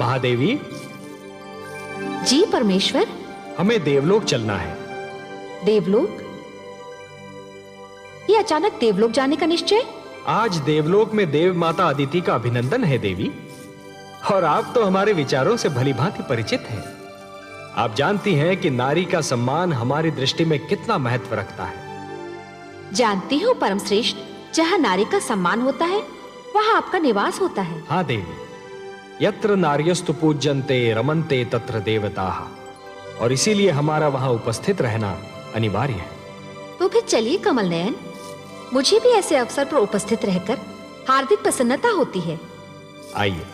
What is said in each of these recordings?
महादेवी। जी परमेश्वर। हमें देवलोक चलना है। देवलोक? ये अचानक देवलोक जाने का निश्चय? आज देवलोक में देव माता अदिति का अभिनंदन है देवी, और आप तो हमारे विचारों से भलीभांति परिचित हैं। आप जानती हैं कि नारी का सम्मान हमारी दृष्टि में कितना महत्व रखता है। जानती हूँ परम श्रेष्ठ, जहाँ नारी का सम्मान होता है वहाँ आपका निवास होता है। हाँ देवी, यत्र नार्यस्तु पूज्यन्ते रमन्ते तत्र देवताः, और इसीलिए हमारा वहां उपस्थित रहना अनिवार्य है। तो फिर चलिए कमल नयन, मुझे भी ऐसे अवसर पर उपस्थित रहकर हार्दिक प्रसन्नता होती है। आइए।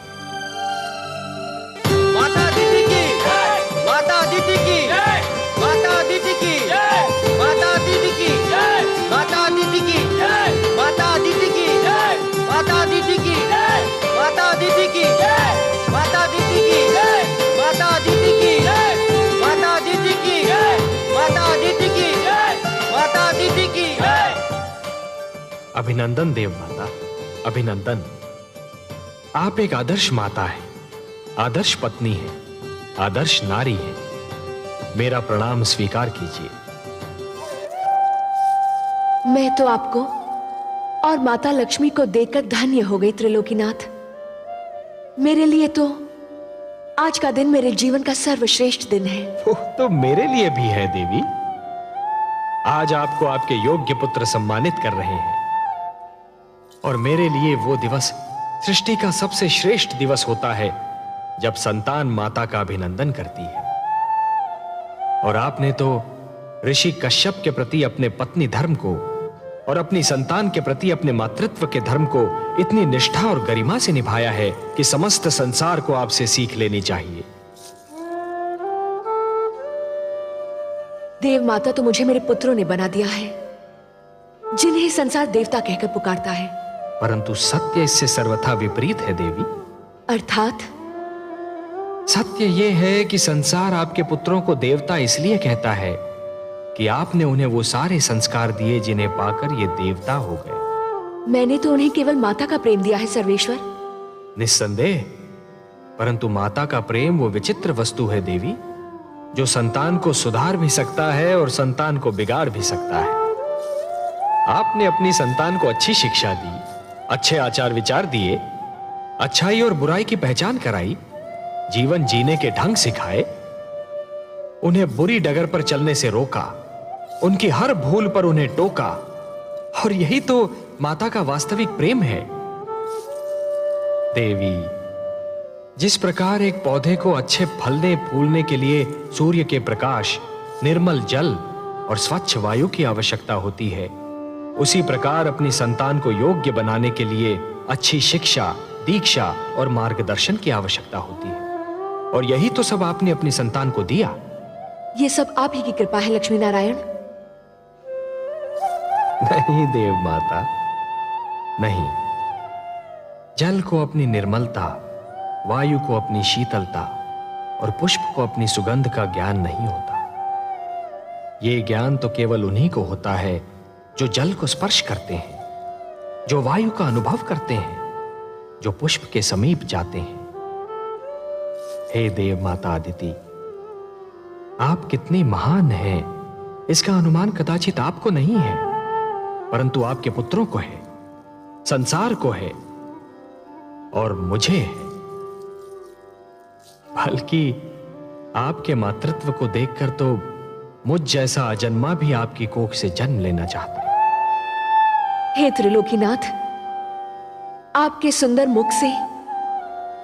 माता अदिति की, माता अदिति की, माता अदिति की, माता अदिति की, माता अदिति की, माता अदिति की, माता अदिति की, माता अदिति की, माता अदिति की, माता अदिति की, माता अदिति की, माता अदिति की, माता अदिति की। अभिनंदन देव माता, अभिनंदन। आप एक आदर्श माता है, आदर्श पत्नी है, आदर्श नारी है। मेरा प्रणाम स्वीकार कीजिए। मैं तो आपको और माता लक्ष्मी को देखकर धन्य हो गई त्रिलोकीनाथ। मेरे लिए तो आज का दिन मेरे जीवन का सर्वश्रेष्ठ दिन है। वो तो मेरे लिए भी है देवी। आज आपको आपके योग्य पुत्र सम्मानित कर रहे हैं, और मेरे लिए वो दिवस सृष्टि का सबसे श्रेष्ठ दिवस होता है जब संतान माता का अभिनंदन करती है। और आपने तो ऋषि कश्यप के प्रति अपने पत्नी धर्म को और अपनी संतान के प्रति अपने मातृत्व के धर्म को इतनी निष्ठा और गरिमा से निभाया है कि समस्त संसार को आपसे सीख लेनी चाहिए। देव माता तो मुझे मेरे पुत्रों ने बना दिया है, जिन्हें संसार देवता कहकर पुकारता है। परंतु सत्य इससे सर्वथा विपरीत है देवी। अर्थात? सत्य यह है कि संसार आपके पुत्रों को देवता इसलिए कहता है कि आपने उन्हें वो सारे संस्कार दिए जिन्हें पाकर ये देवता हो गए। मैंने तो उन्हें केवल माता का प्रेम दिया है सर्वेश्वर। निस्संदेह, परंतु माता का प्रेम वो विचित्र वस्तु है देवी, जो संतान को सुधार भी सकता है और संतान को बिगाड़ भी सकता है। आपने अपनी संतान को अच्छी शिक्षा दी, अच्छे आचार विचार दिए, अच्छाई और बुराई की पहचान कराई, जीवन जीने के ढंग सिखाए, उन्हें बुरी डगर पर चलने से रोका, उनकी हर भूल पर उन्हें टोका, और यही तो माता का वास्तविक प्रेम है। देवी, जिस प्रकार एक पौधे को अच्छे फलने फूलने के लिए सूर्य के प्रकाश, निर्मल जल और स्वच्छ वायु की आवश्यकता होती है, उसी प्रकार अपनी संतान को योग्य बनाने के लिए अच्छी शिक्षा, दीक्षा और मार्गदर्शन की आवश्यकता होती है। और यही तो सब आपने अपनी संतान को दिया। ये सब आप ही की कृपा है लक्ष्मी नारायण। नहीं देव माता, नहीं। जल को अपनी निर्मलता, वायु को अपनी शीतलता और पुष्प को अपनी सुगंध का ज्ञान नहीं होता। ये ज्ञान तो केवल उन्हीं को होता है जो जल को स्पर्श करते हैं, जो वायु का अनुभव करते हैं, जो पुष्प के समीप जाते हैं। हे देव माता अदिति, आप कितनी महान हैं इसका अनुमान कदाचित आपको नहीं है, परंतु आपके पुत्रों को है, संसार को है और मुझे है। बल्कि आपके मातृत्व को देखकर तो मुझ जैसा अजन्मा भी आपकी कोख से जन्म लेना चाहता है। हे त्रिलोकीनाथ, आपके सुंदर मुख से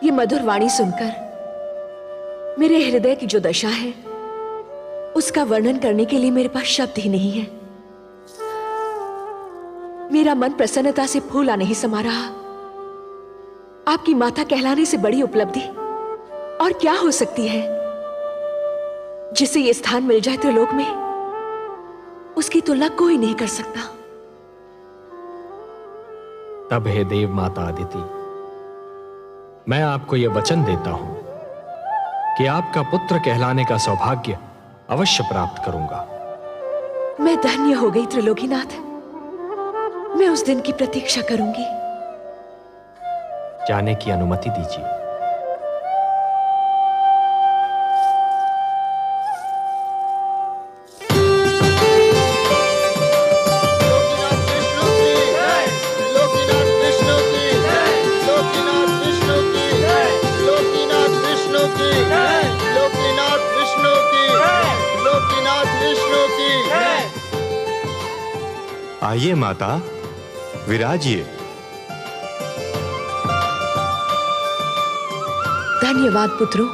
ये मधुर वाणी सुनकर मेरे हृदय की जो दशा है उसका वर्णन करने के लिए मेरे पास शब्द ही नहीं है। मेरा मन प्रसन्नता से फूला नहीं समा रहा। आपकी माता कहलाने से बड़ी उपलब्धि और क्या हो सकती है। जिसे ये स्थान मिल जाए त्रिलोक में, उसकी तुलना कोई नहीं कर सकता। तब हे देव माता अदिति, मैं आपको यह वचन देता हूं कि आपका पुत्र कहलाने का सौभाग्य अवश्य प्राप्त करूंगा। मैं धन्य हो गई त्रिलोकीनाथ। मैं उस दिन की प्रतीक्षा करूंगी। जाने की अनुमति दीजिए। आइए माता, विराजिए। धन्यवाद पुत्रों,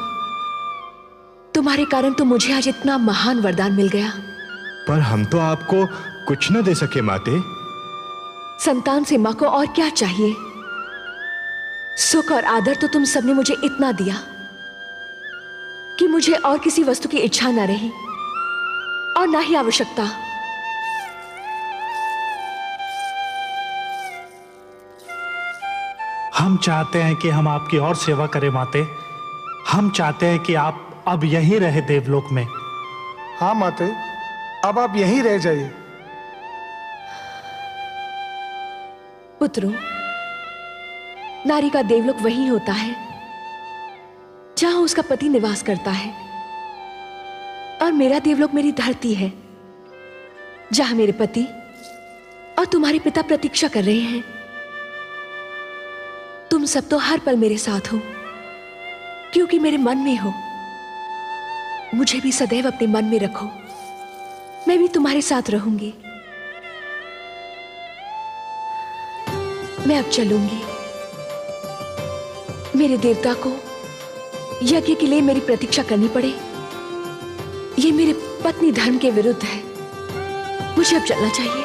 तुम्हारे कारण तो मुझे आज इतना महान वरदान मिल गया। पर हम तो आपको कुछ न दे सके माते। संतान से मां को और क्या चाहिए? सुख और आदर तो तुम सबने मुझे इतना दिया कि मुझे और किसी वस्तु की इच्छा न रही और ना ही आवश्यकता। हम चाहते हैं कि हम आपकी और सेवा करें माते। हम चाहते हैं कि आप अब यहीं रहे देवलोक में। हाँ माते, अब आप यहीं रह जाइए। पुत्रों, नारी का देवलोक वही होता है जहां उसका पति निवास करता है, और मेरा देवलोक मेरी धरती है जहां मेरे पति और तुम्हारे पिता प्रतीक्षा कर रहे हैं। तुम सब तो हर पल मेरे साथ हो, क्योंकि मेरे मन में हो। मुझे भी सदैव अपने मन में रखो, मैं भी तुम्हारे साथ रहूंगी। मैं अब चलूंगी। मेरे देवता को यज्ञ के लिए मेरी प्रतीक्षा करनी पड़े, ये मेरे पत्नी धर्म के विरुद्ध है। मुझे अब चलना चाहिए।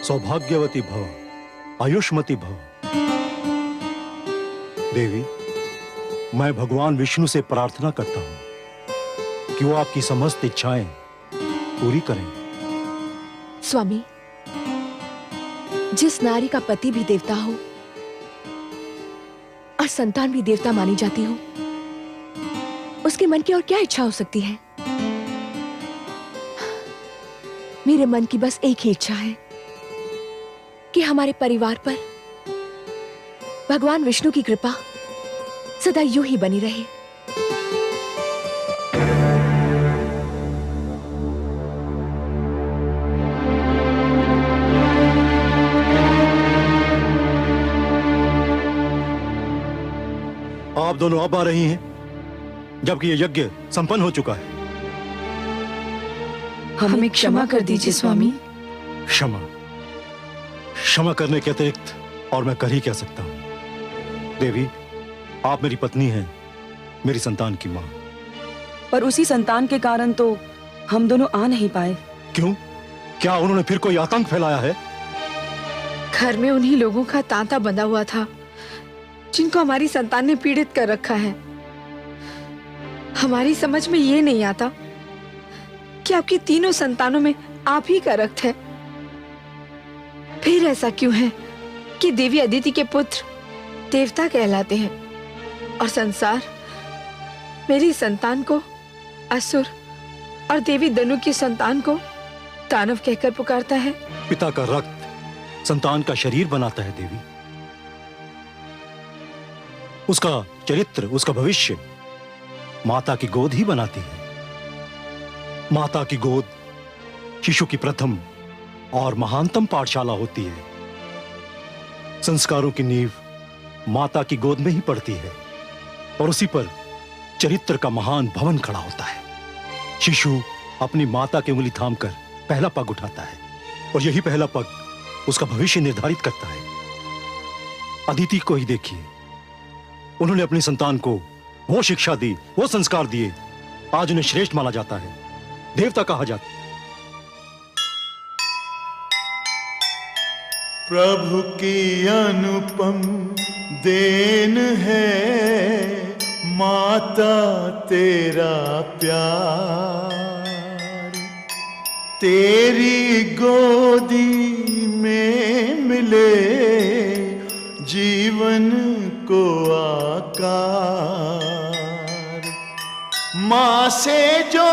सौभाग्यवती भव, आयुष्मती भव। देवी, मैं भगवान विष्णु से प्रार्थना करता हूं कि वो आपकी समस्त इच्छाएं पूरी करें। स्वामी, जिस नारी का पति भी देवता हो और संतान भी देवता मानी जाती हो, उसके मन की और क्या इच्छा हो सकती है? मेरे मन की बस एक ही इच्छा है कि हमारे परिवार पर भगवान विष्णु की कृपा सदा यूं ही बनी रहे। आप दोनों अब आ रही हैं, जबकि यह यज्ञ संपन्न हो चुका है। हमें क्षमा कर दीजिए स्वामी। क्षमा क्षमा करने के अतिरिक्त और मैं कर ही क्या सकता हूं। देवी, आप मेरी पत्नी हैं, मेरी संतान की मां। पर उसी संतान के कारण तो हम दोनों आ नहीं पाए। क्यों? क्या उन्होंने फिर कोई आतंक फैलाया है? घर में उन्हीं लोगों का तांता बंधा हुआ था जिनको हमारी संतान ने पीड़ित कर रखा है। हमारी समझ में ये नहीं आता कि आपकी तीनों संतानों में आप ही का रक्त है। फिर ऐसा क्यों है कि देवी अदिति के पुत्र देवता कहलाते हैं और संसार मेरी संतान को असुर और देवी दनु की संतान को दानव कहकर पुकारता है? पिता का रक्त संतान का शरीर बनाता है देवी। उसका चरित्र, उसका भविष्य माता की गोद ही बनाती है। माता की गोद शिशु की प्रथम और महानतम पाठशाला होती है। संस्कारों की नींव माता की गोद में ही पड़ती है और उसी पर चरित्र का महान भवन खड़ा होता है। शिशु अपनी माता की उंगली थामकर पहला पग उठाता है और यही पहला पग उसका भविष्य निर्धारित करता है। अदिति को ही देखिए, उन्होंने अपनी संतान को वो शिक्षा दी, वो संस्कार दिए, आज उन्हें श्रेष्ठ माना जाता है, देवता कहा जाता है। प्रभु की अनुपम देन है माता तेरा प्यार, तेरी गोदी में मिले जीवन को आकार। माँ से जो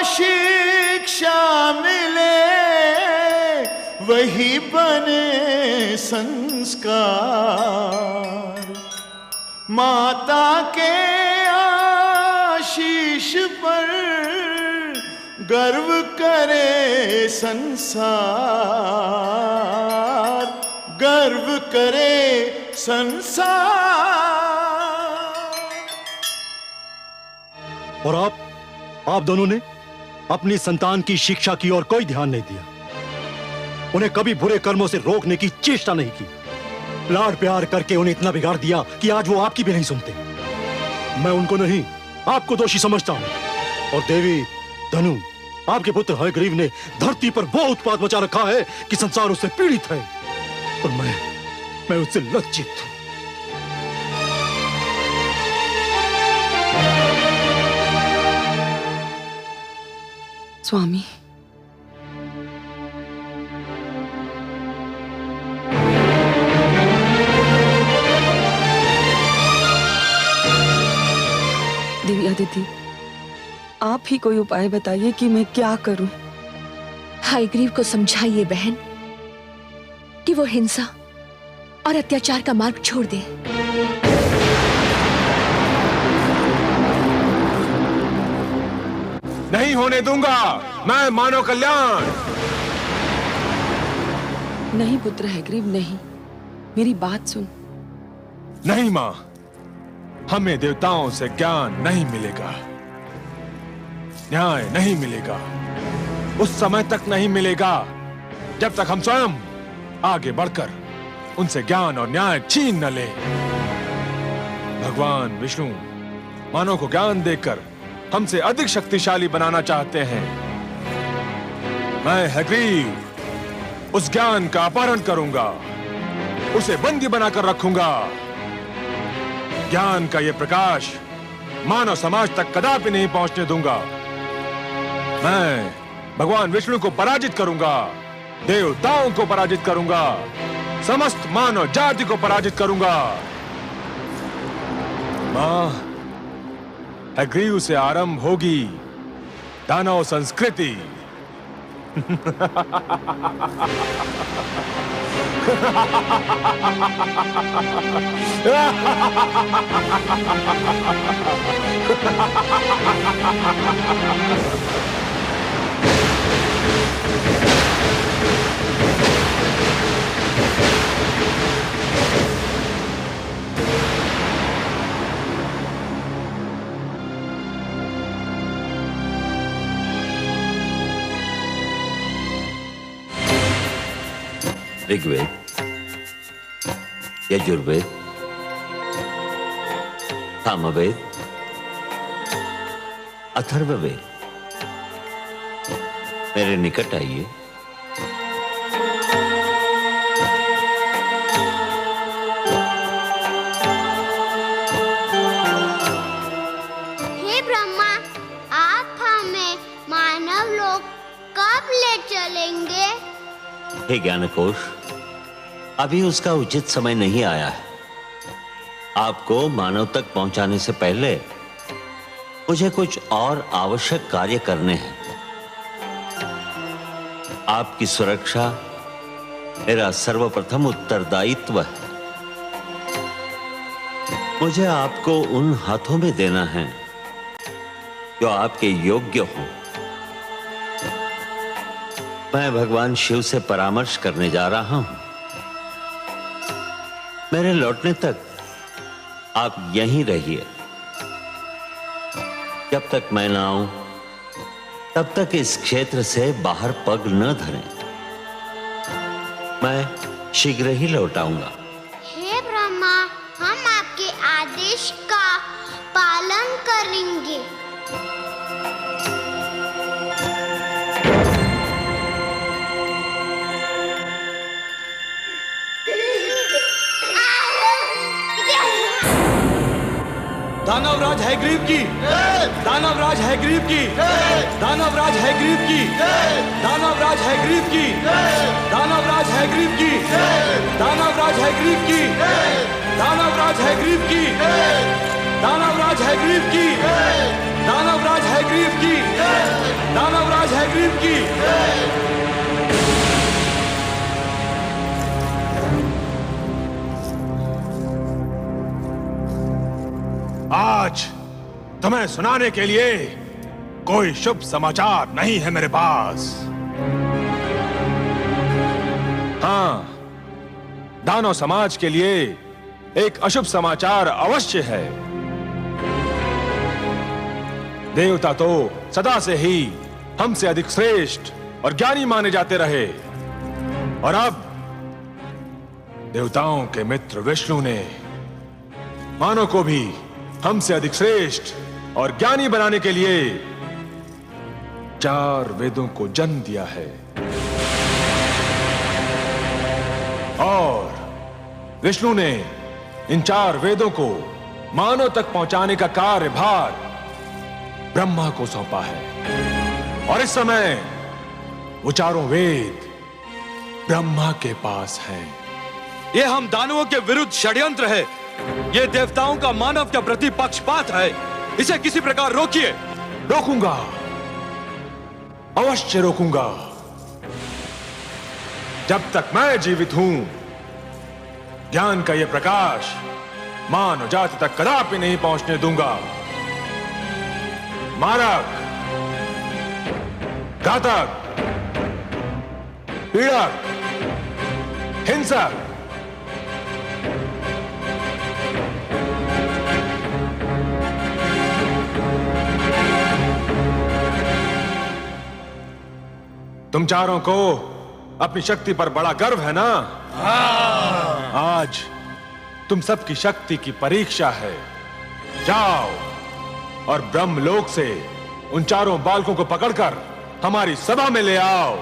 शिक्षा मिले वही बने संस्कार। माता के आशीष पर गर्व करे संसार, गर्व करे संसार। और आप दोनों ने अपनी संतान की शिक्षा की ओर कोई ध्यान नहीं दिया, उन्हें कभी बुरे कर्मों से रोकने की चेष्टा नहीं की। लाड प्यार करके उन्हें इतना बिगाड़ दिया कि आज वो आपकी भी नहीं सुनते। मैं उनको नहीं, आपको दोषी समझता हूं। और देवी धनु, आपके पुत्र हयग्रीव ने धरती पर वो उत्पात मचा रखा है कि संसार उससे पीड़ित है और मैं उससे लज्जित हूं। स्वामी, देवी अदिति, आप ही कोई उपाय बताइए कि मैं क्या करूं। हयग्रीव को समझाइए बहन कि वो हिंसा और अत्याचार का मार्ग छोड़ दे। नहीं होने दूंगा मैं मानव कल्याण। नहीं पुत्र हयग्रीव, नहीं, मेरी बात सुन। नहीं मां, हमें देवताओं से ज्ञान नहीं मिलेगा, न्याय नहीं मिलेगा, उस समय तक नहीं मिलेगा जब तक हम स्वयं आगे बढ़कर उनसे ज्ञान और न्याय छीन न लें। भगवान विष्णु मानव को ज्ञान देकर हमसे अधिक शक्तिशाली बनाना चाहते हैं। मैं हयग्रीव उस ज्ञान का अपहरण करूंगा, उसे बंदी बनाकर रखूंगा। ज्ञान का यह प्रकाश मानव समाज तक कदापि नहीं पहुंचने दूंगा। मैं भगवान विष्णु को पराजित करूंगा, देवताओं को पराजित करूंगा, समस्त मानव जाति को पराजित करूंगा। मां, हयग्रीव से आरंभ होगी दानव संस्कृति। ऋग्वेद, यजुर्वेद, सामवेद, अथर्ववेद, मेरे निकट आइए। हे ब्रह्मा, आप हमें मानव लोक कब ले चलेंगे? हे ज्ञानकोश, अभी उसका उचित समय नहीं आया है। आपको मानव तक पहुंचाने से पहले मुझे कुछ और आवश्यक कार्य करने हैं। आपकी सुरक्षा मेरा सर्वप्रथम उत्तरदायित्व है। मुझे आपको उन हाथों में देना है जो आपके योग्य हो। मैं भगवान शिव से परामर्श करने जा रहा हूं। मेरे लौटने तक आप यहीं रहिए। जब तक मैं ना आऊं तब तक इस क्षेत्र से बाहर पग न धरें। मैं शीघ्र ही लौट आऊंगा। हे ब्रह्मा, हम आपके आदेश का पालन करेंगे। दानवराज हैग्रीव की, दानवराज हैग्रीव की, दानवराज हैग्रीव की, दानवराज हैग्रीव की, दानवराज हैग्रीव की, दानवराज हैग्रीव की, दानवराज हैग्रीव की, दानवराज हैग्रीव की, दानवराज हैग्रीव की, दानवराज हैग्रीव की। आज तुम्हें सुनाने के लिए कोई शुभ समाचार नहीं है मेरे पास। हाँ, दानव समाज के लिए एक अशुभ समाचार अवश्य है। देवता तो सदा से ही हमसे अधिक श्रेष्ठ और ज्ञानी माने जाते रहे, और अब देवताओं के मित्र विष्णु ने मानव को भी हमसे अधिक श्रेष्ठ और ज्ञानी बनाने के लिए 4 वेदों को जन्म दिया है। और विष्णु ने इन 4 वेदों को मानव तक पहुंचाने का कार्यभार ब्रह्मा को सौंपा है। और इस समय वो 4 वेद ब्रह्मा के पास हैं। ये हम दानवों के विरुद्ध षड्यंत्र है। ये देवताओं का मानव के प्रति पक्षपात है। इसे किसी प्रकार रोकिए। रोकूंगा, अवश्य रोकूंगा। जब तक मैं जीवित हूं, ज्ञान का यह प्रकाश मानव जाति तक कदापि नहीं पहुंचने दूंगा। मारक, घातक, पीड़क, हिंसक, तुम चारों को अपनी शक्ति पर बड़ा गर्व है ना? आज तुम सबकी शक्ति की परीक्षा है। जाओ और ब्रह्मलोक से उन 4 बालकों को पकड़कर हमारी सभा में ले आओ।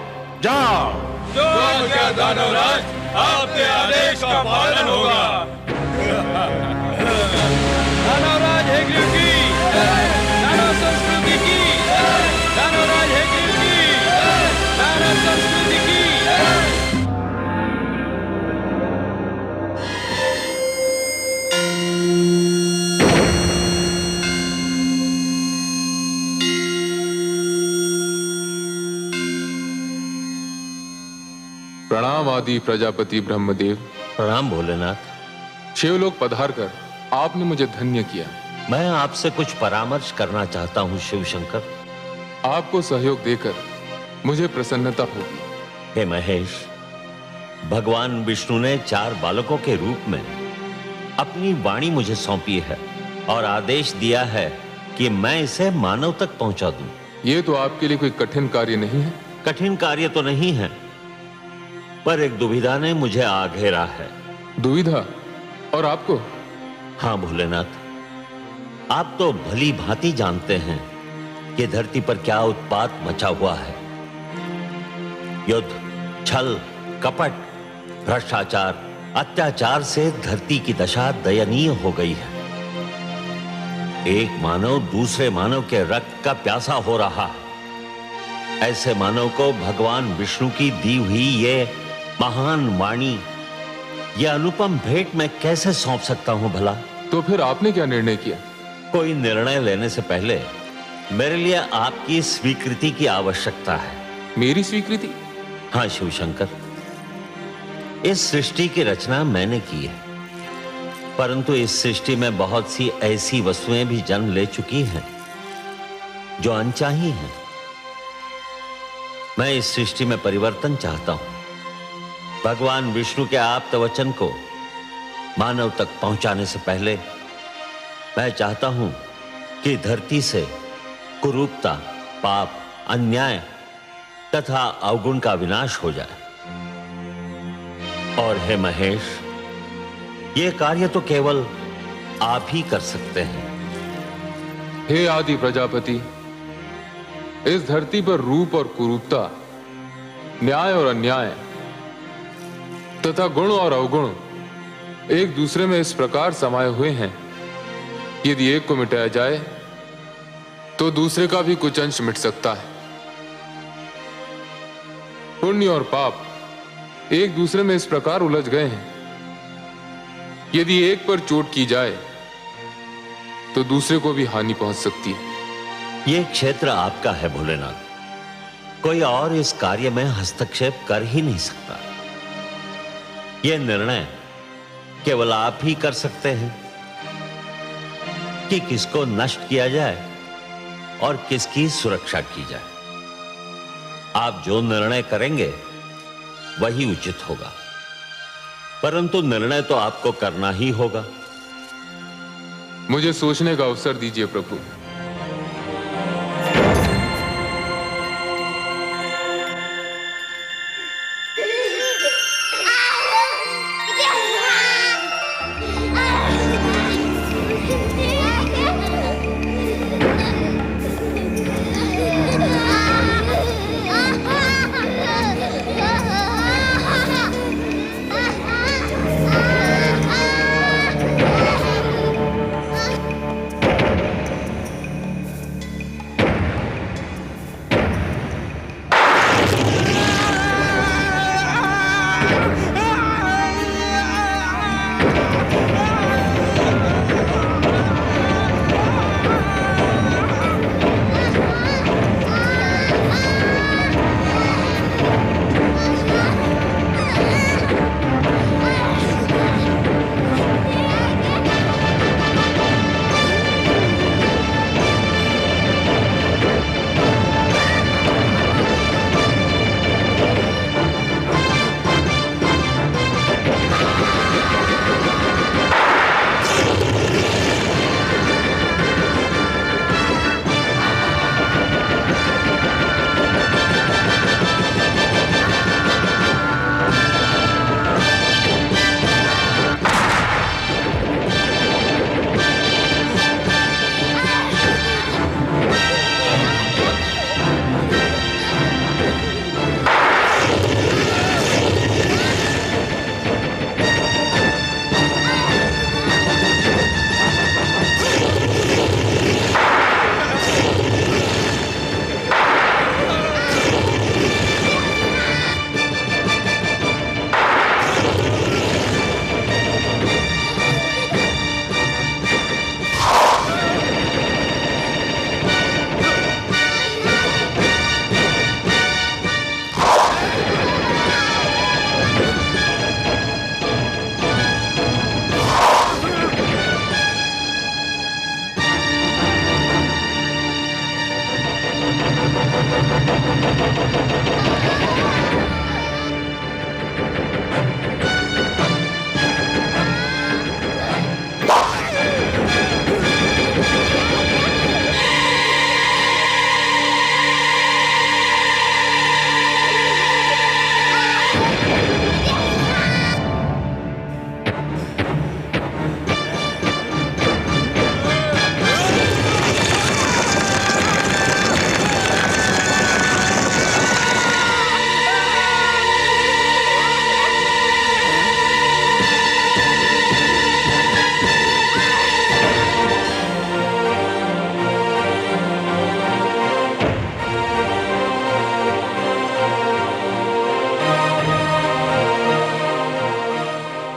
जाओ। जो आज्ञा दानवराज, आपके आदेश का पालन होगा। दानवराज हैग्रीव की, दानव संस्कृति की, दानवराज हैग्रीव की, दानव संस्कृति की। प्रणाम आदि प्रजापति ब्रह्मदेव। प्रणाम भोलेनाथ। शिवलोक पधार कर आपने मुझे धन्य किया। मैं आपसे कुछ परामर्श करना चाहता हूं शिव शंकर। आपको सहयोग देकर मुझे प्रसन्नता होगी। हे महेश, भगवान विष्णु ने 4 बालकों के रूप में अपनी वाणी मुझे सौंपी है और आदेश दिया है कि मैं इसे मानव तक पहुंचा दूं। ये तो आपके लिए कोई कठिन कार्य नहीं है। कठिन कार्य तो नहीं है, पर एक दुविधा ने मुझे आ घेरा है। दुविधा? और आपको? हाँ भोलेनाथ, आप तो भली भांति जानते हैं कि धरती पर क्या उत्पात मचा हुआ है। युद्ध, छल, कपट, भ्रष्टाचार, अत्याचार से धरती की दशा दयनीय हो गई है। एक मानव दूसरे मानव के रक्त का प्यासा हो रहा है। ऐसे मानव को भगवान विष्णु की दी हुई ये महान वाणी, ये अनुपम भेंट मैं कैसे सौंप सकता हूं भला? तो फिर आपने क्या निर्णय किया? कोई निर्णय लेने से पहले मेरे लिए आपकी स्वीकृति की आवश्यकता है। मेरी स्वीकृति? हाँ शिव शंकर, इस सृष्टि की रचना मैंने की है, परंतु इस सृष्टि में बहुत सी ऐसी वस्तुएं भी जन्म ले चुकी हैं जो अनचाही हैं। मैं इस सृष्टि में परिवर्तन चाहता हूं। भगवान विष्णु के आप्त वचन को मानव तक पहुंचाने से पहले मैं चाहता हूं कि धरती से कुरूपता, पाप, अन्याय तथा अवगुण का विनाश हो जाए। और हे महेश, यह कार्य तो केवल आप ही कर सकते हैं। हे आदि प्रजापति, इस धरती पर रूप और कुरूपता, न्याय और अन्याय तथा गुण और अवगुण एक दूसरे में इस प्रकार समाये हुए हैं, यदि एक को मिटाया जाए तो दूसरे का भी कुछ अंश मिट सकता है। पुण्य और पाप एक दूसरे में इस प्रकार उलझ गए हैं, यदि एक पर चोट की जाए तो दूसरे को भी हानि पहुंच सकती है। यह क्षेत्र आपका है भोलेनाथ, कोई और इस कार्य में हस्तक्षेप कर ही नहीं सकता। यह निर्णय केवल आप ही कर सकते हैं कि किसको नष्ट किया जाए और किसकी सुरक्षा की जाए। आप जो निर्णय करेंगे वही उचित होगा, परंतु निर्णय तो आपको करना ही होगा। मुझे सोचने का अवसर दीजिए प्रभु।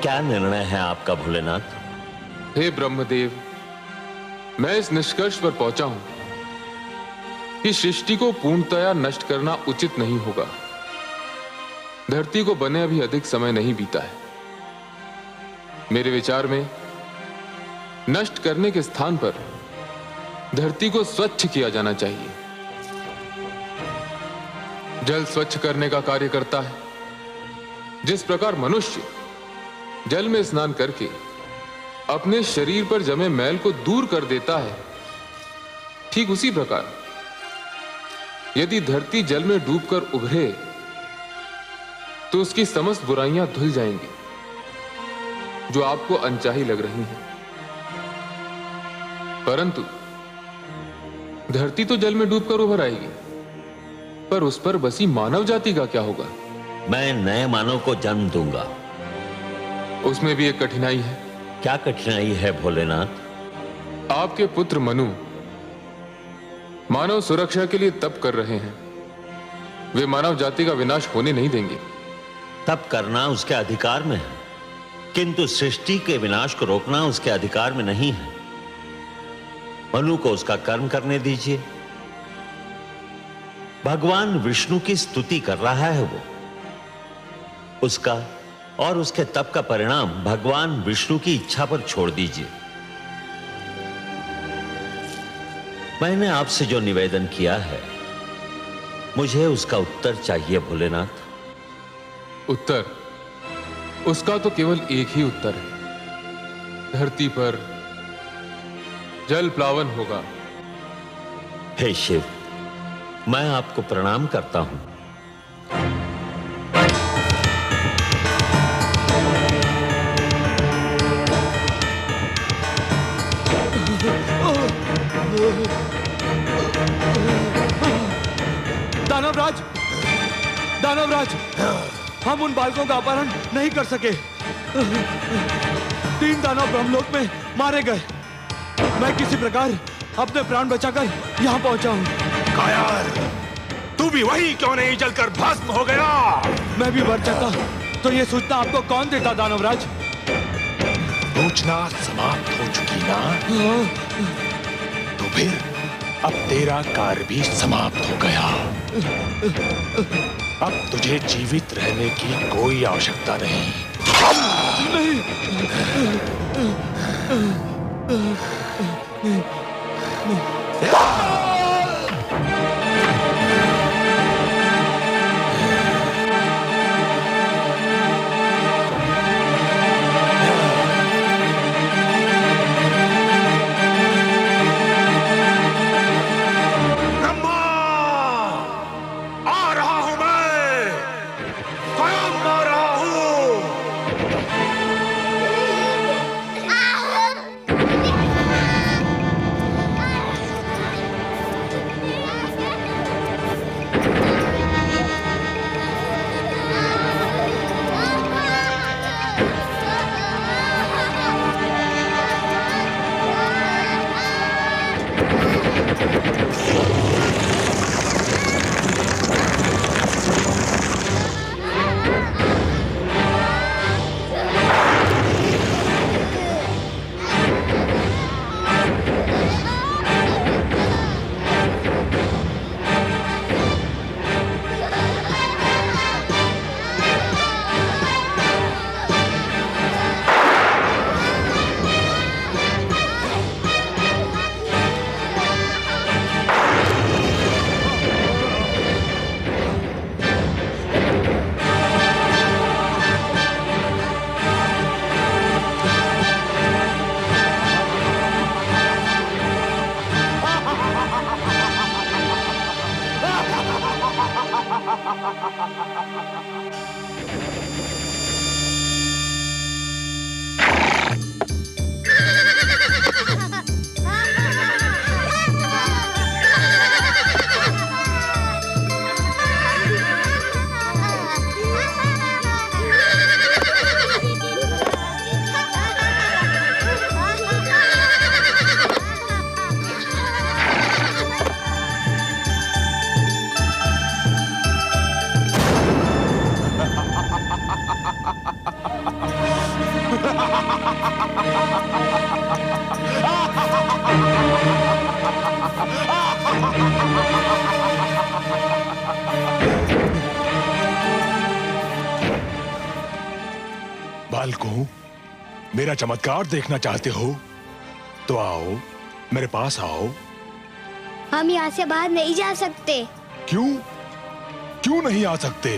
क्या निर्णय है आपका भोलेनाथ? हे ब्रह्मदेव, मैं इस निष्कर्ष पर पहुंचा हूं कि सृष्टि को पूर्णतया नष्ट करना उचित नहीं होगा। धरती को बने अभी अधिक समय नहीं बीता है। मेरे विचार में नष्ट करने के स्थान पर धरती को स्वच्छ किया जाना चाहिए। जल स्वच्छ करने का कार्य करता है। जिस प्रकार मनुष्य जल में स्नान करके अपने शरीर पर जमे मैल को दूर कर देता है, ठीक उसी प्रकार यदि धरती जल में डूबकर उभरे तो उसकी समस्त बुराइयां धुल जाएंगी जो आपको अनचाही लग रही हैं। परंतु धरती तो जल में डूबकर उभर आएगी, पर उस पर बसी मानव जाति का क्या होगा? मैं नए मानव को जन्म दूंगा। उसमें भी एक कठिनाई है। क्या कठिनाई है भोलेनाथ? आपके पुत्र मनु मानव सुरक्षा के लिए तप कर रहे हैं। वे मानव जाति का विनाश होने नहीं देंगे। तप करना उसके अधिकार में है, किंतु सृष्टि के विनाश को रोकना उसके अधिकार में नहीं है। मनु को उसका कर्म करने दीजिए। भगवान विष्णु की स्तुति कर रहा है वो। उसका और उसके तप का परिणाम भगवान विष्णु की इच्छा पर छोड़ दीजिए। मैंने आपसे जो निवेदन किया है, मुझे उसका उत्तर चाहिए भोलेनाथ। उत्तर? उसका तो केवल एक ही उत्तर है। धरती पर जल प्लावन होगा। हे शिव, मैं आपको प्रणाम करता हूं। दानवराज, दानवराज, हम उन बालकों का अपहरण नहीं कर सके। 3 दानव ब्रह्मलोक में मारे गए। मैं किसी प्रकार अपने प्राण बचाकर यहाँ पहुंचा हूँ। कायर, तू भी वही क्यों नहीं जलकर भस्म हो गया? मैं भी मर जाता तो ये सूचना आपको कौन देता दानवराज? सूचना समाप्त हो चुकी ना? तो फिर अब तेरा कार्य भी समाप्त हो गया। अब तुझे जीवित रहने की कोई आवश्यकता नहीं। बालकों, मेरा चमत्कार देखना चाहते हो तो आओ, मेरे पास आओ। हम यहाँ से बाहर नहीं जा सकते। क्यों? क्यों नहीं आ सकते?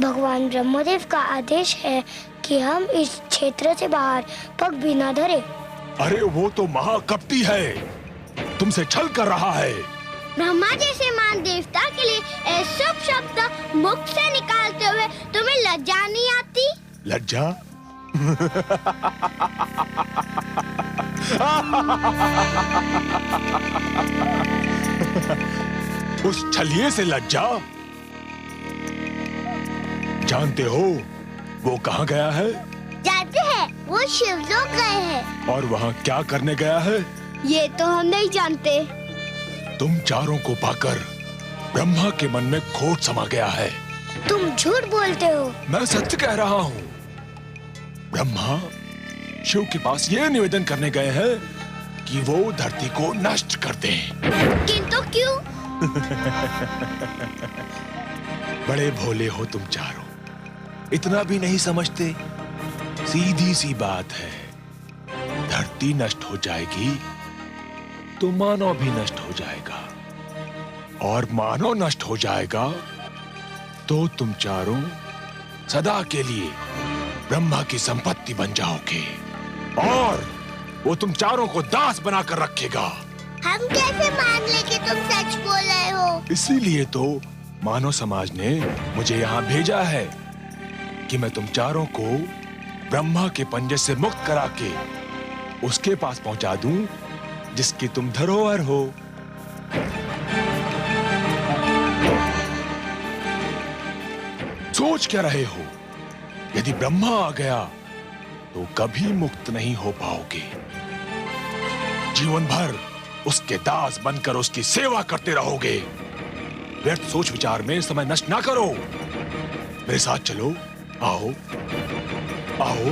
भगवान ब्रह्मदेव का आदेश है कि हम इस क्षेत्र से बाहर पग भी न धरे। अरे वो तो महाकपटी है, तुमसे छल कर रहा है। ब्रह्मा जैसे महान देवता के लिए ऐसा शब्द मुख से निकालते हुए तुम्हें लज्जा नहीं आती? लज्जा? उस छलिए से लज्जा? जानते हो वो कहाँ गया है? जानते हैं, वो शिवलोक गए हैं। और वहाँ क्या करने गया है? ये तो हम नहीं जानते। तुम चारों को पाकर ब्रह्मा के मन में खोट समा गया है। तुम झूठ बोलते हो। मैं सत्य कह रहा हूँ। ब्रह्मा शिव के पास ये निवेदन करने गए हैं कि वो धरती को नष्ट कर दें। किंतु क्यों? बड़े भोले हो तुम चारों, इतना भी नहीं समझते। सीधी सी बात है, धरती नष्ट हो जाएगी तो मानव भी नष्ट हो जाएगा, और मानव नष्ट हो जाएगा तो तुम चारों सदा के लिए ब्रह्मा की संपत्ति बन जाओगे, और वो तुम चारों को दास बनाकर रखेगा। हम कैसे मान ले कि तुम सच बोल रहे हो? इसीलिए तो मानव समाज ने मुझे यहाँ भेजा है कि मैं तुम चारों को ब्रह्मा के पंजे से मुक्त करा के उसके पास पहुंचा दूं जिसकी तुम धरोहर हो। सोच क्या रहे हो? यदि ब्रह्मा आ गया तो कभी मुक्त नहीं हो पाओगे। जीवन भर उसके दास बनकर उसकी सेवा करते रहोगे। व्यर्थ सोच विचार में समय नष्ट ना करो। मेरे साथ चलो, आओ आओ।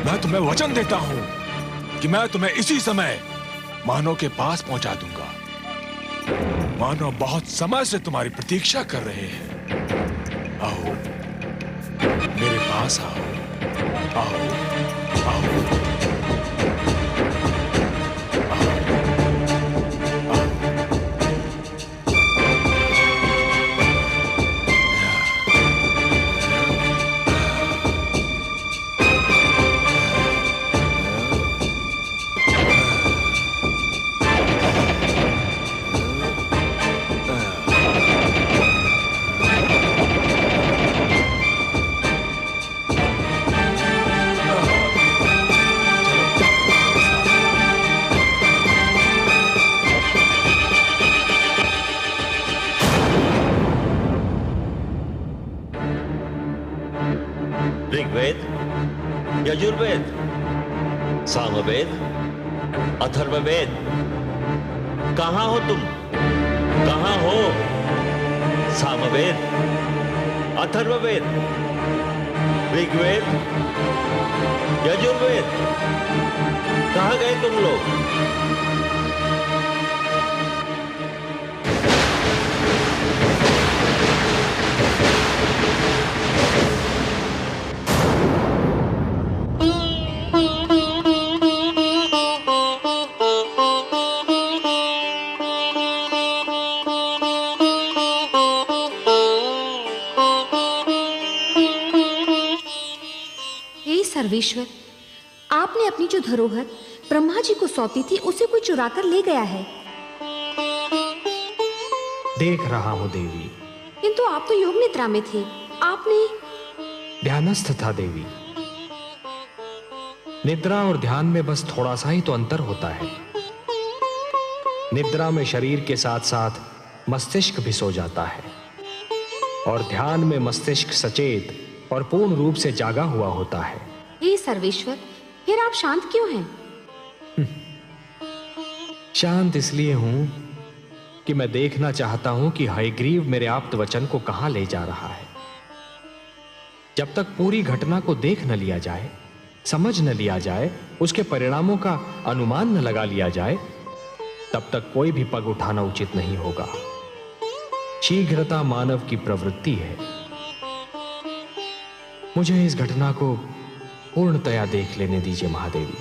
मैं तुम्हें वचन देता हूं कि मैं तुम्हें इसी समय मानव के पास पहुंचा दूंगा। मानव बहुत समय से तुम्हारी प्रतीक्षा कर रहे हैं। आओ, मेरे पास आओ, आओ, आओ। ऋग्वेद, यजुर्वेद, सामवेद, अथर्ववेद, कहाँ हो तुम? कहाँ हो? सामवेद, अथर्ववेद, ऋग्वेद, यजुर्वेद, कहाँ गए तुम लोग? सर्वेश्वर, आपने अपनी जो धरोहर ब्रह्मा जी को सौंपी थी उसे कोई चुरा कर ले गया है। देख रहा हूं देवी। किंतु आप तो योग निद्रा में थे। आपने? ध्यानस्थ था देवी। निद्रा और ध्यान में बस थोड़ा सा ही तो अंतर होता है। निद्रा में शरीर के साथ साथ मस्तिष्क भी सो जाता है, और ध्यान में मस्तिष्क सचेत और पूर्ण रूप से जागा हुआ होता है। हे सर्वेश्वर, फिर आप शांत क्यों हैं? शांत इसलिए हूं कि मैं देखना चाहता हूं कि हयग्रीव मेरे आप्त वचन को कहां ले जा रहा है। जब तक पूरी घटना को देख न लिया जाए, समझ न लिया जाए, उसके परिणामों का अनुमान न लगा लिया जाए, तब तक कोई भी पग उठाना उचित नहीं होगा। शीघ्रता मानव की प्रवृत्ति है। मुझे इस घटना को पूर्णतया देख लेने दीजिए महादेवी।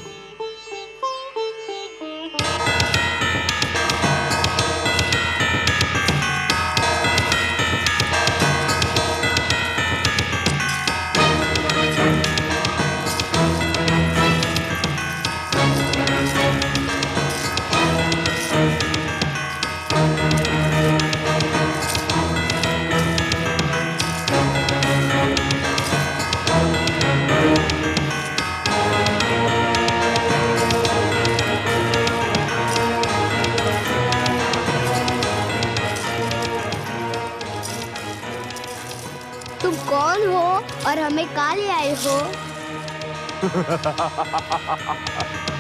तुम कौन हो और हमें कहाँ ले आए हो?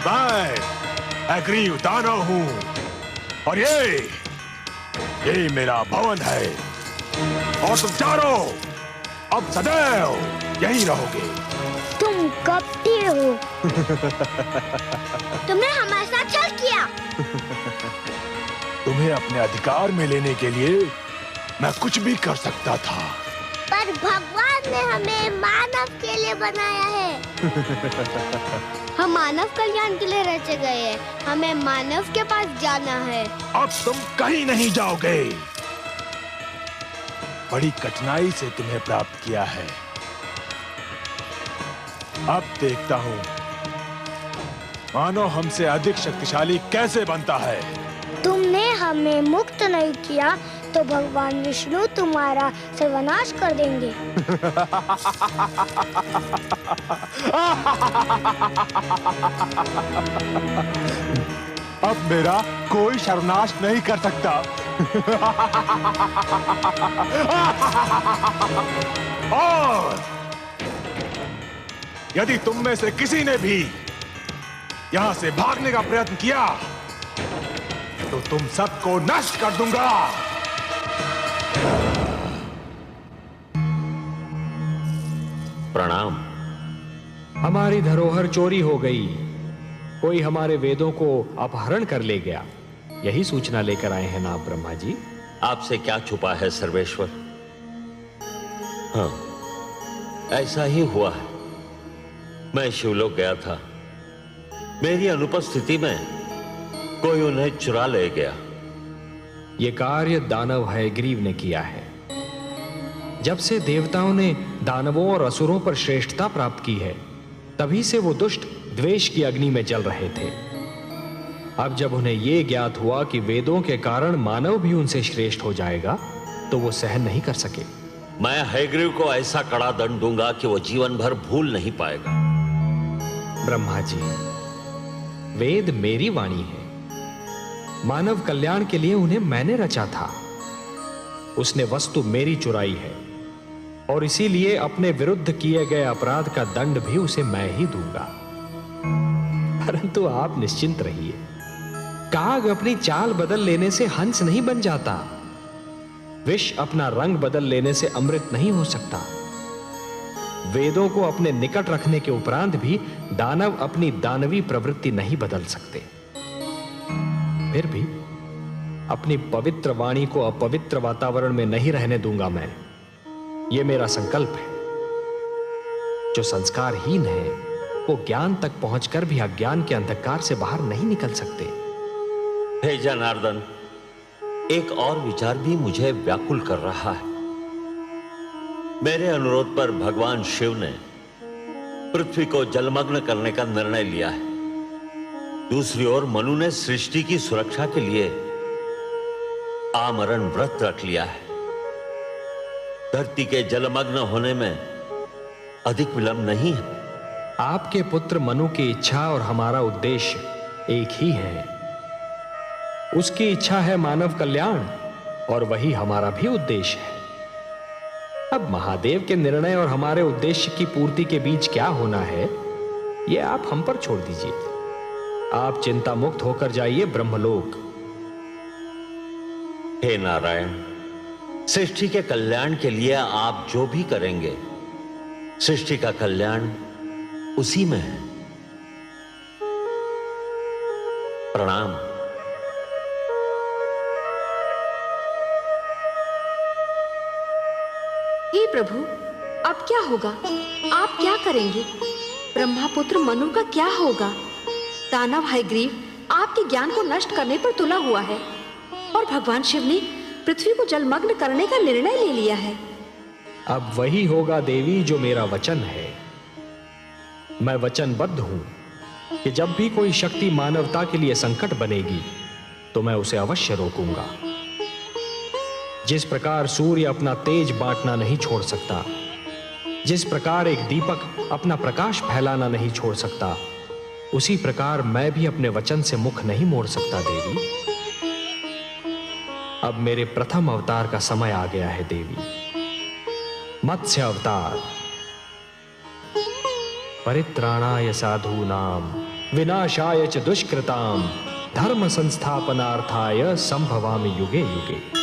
मैं अग्रीव दानव हूँ और ये मेरा भवन है और तुम चारों अब सदैव यहीं रहोगे। तुम कपटी हो। तुमने हमारे साथ छल किया। तुम्हें अपने अधिकार में लेने के लिए मैं कुछ भी कर सकता था, पर भगवान ने हमें मानव के लिए बनाया है। हम मानव कल्याण के लिए रचे गए हैं। हमें मानव के पास जाना है। अब तुम कहीं नहीं जाओगे। बड़ी कठिनाई से तुम्हें प्राप्त किया है। अब देखता हूँ मानव हमसे अधिक शक्तिशाली कैसे बनता है। तुमने हमें मुक्त नहीं किया तो भगवान विष्णु तुम्हारा सर्वनाश कर देंगे। अब मेरा कोई सर्वनाश नहीं कर सकता। और यदि तुम में से किसी ने भी यहां से भागने का प्रयत्न किया तो तुम सबको नष्ट कर दूंगा। प्रणाम। हमारी धरोहर चोरी हो गई। कोई हमारे वेदों को अपहरण कर ले गया। यही सूचना लेकर आए हैं ना आप ब्रह्मा जी? आपसे क्या छुपा है सर्वेश्वर? हाँ, ऐसा ही हुआ है। मैं शिवलोक गया था। मेरी अनुपस्थिति में कोई उन्हें चुरा ले गया। ये कार्य दानव हयग्रीव ने किया है। जब से देवताओं ने दानवों और असुरों पर श्रेष्ठता प्राप्त की है, तभी से वो दुष्ट द्वेष की अग्नि में जल रहे थे। अब जब उन्हें यह ज्ञात हुआ कि वेदों के कारण मानव भी उनसे श्रेष्ठ हो जाएगा, तो वो सहन नहीं कर सके। मैं हयग्रीव को ऐसा कड़ा दंड दूंगा कि वो जीवन भर भूल नहीं पाएगा। ब्रह्मा जी, वेद मेरी वाणी है। मानव कल्याण के लिए उन्हें मैंने रचा था। उसने वस्तु मेरी चुराई है और इसीलिए अपने विरुद्ध किए गए अपराध का दंड भी उसे मैं ही दूंगा। परंतु आप निश्चिंत रहिए। काग अपनी चाल बदल लेने से हंस नहीं बन जाता। विष अपना रंग बदल लेने से अमृत नहीं हो सकता। वेदों को अपने निकट रखने के उपरांत भी दानव अपनी दानवी प्रवृत्ति नहीं बदल सकते। फिर भी अपनी पवित्र वाणी को अपवित्र वातावरण में नहीं रहने दूंगा मैं। यह मेरा संकल्प है। जो संस्कारहीन है वो ज्ञान तक पहुंचकर भी अज्ञान के अंधकार से बाहर नहीं निकल सकते। हे जनार्दन, एक और विचार भी मुझे व्याकुल कर रहा है। मेरे अनुरोध पर भगवान शिव ने पृथ्वी को जलमग्न करने का निर्णय लिया है। दूसरी ओर मनु ने सृष्टि की सुरक्षा के लिए आमरण व्रत रख लिया है। धरती के जलमग्न होने में अधिक विलंब नहीं है। आपके पुत्र मनु की इच्छा और हमारा उद्देश्य एक ही है। उसकी इच्छा है मानव कल्याण और वही हमारा भी उद्देश्य है। अब महादेव के निर्णय और हमारे उद्देश्य की पूर्ति के बीच क्या होना है, यह आप हम पर छोड़ दीजिए। आप चिंता मुक्त होकर जाइए ब्रह्मलोक। हे नारायण, सृष्टि के कल्याण के लिए आप जो भी करेंगे, सृष्टि का कल्याण उसी में है। प्रणाम। हे प्रभु, अब क्या होगा? आप क्या करेंगे? ब्रह्मापुत्र मनु का क्या होगा? दानव हयग्रीव आपके ज्ञान को नष्ट करने पर तुला हुआ है और भगवान शिव ने पृथ्वी को जलमग्न करने का निर्णय ले लिया है। अब वही होगा देवी जो मेरा वचन है। मैं वचनबद्ध हूं कि जब भी कोई शक्ति मानवता के लिए संकट बनेगी तो मैं उसे अवश्य रोकूंगा। जिस प्रकार सूर्य अपना तेज बांटना नहीं छोड़ सकता, जिस प्रकार एक दीपक अपना प्रकाश फैलाना नहीं छोड़ सकता, उसी प्रकार मैं भी अपने वचन से मुख नहीं मोड़ सकता देवी। अब मेरे प्रथम अवतार का समय आ गया है देवी। मत्स्य अवतार, परित्राणाय साधूनां विनाशाय च दुष्कृतां धर्म संस्थापनार्थाय संभवामि युगे युगे।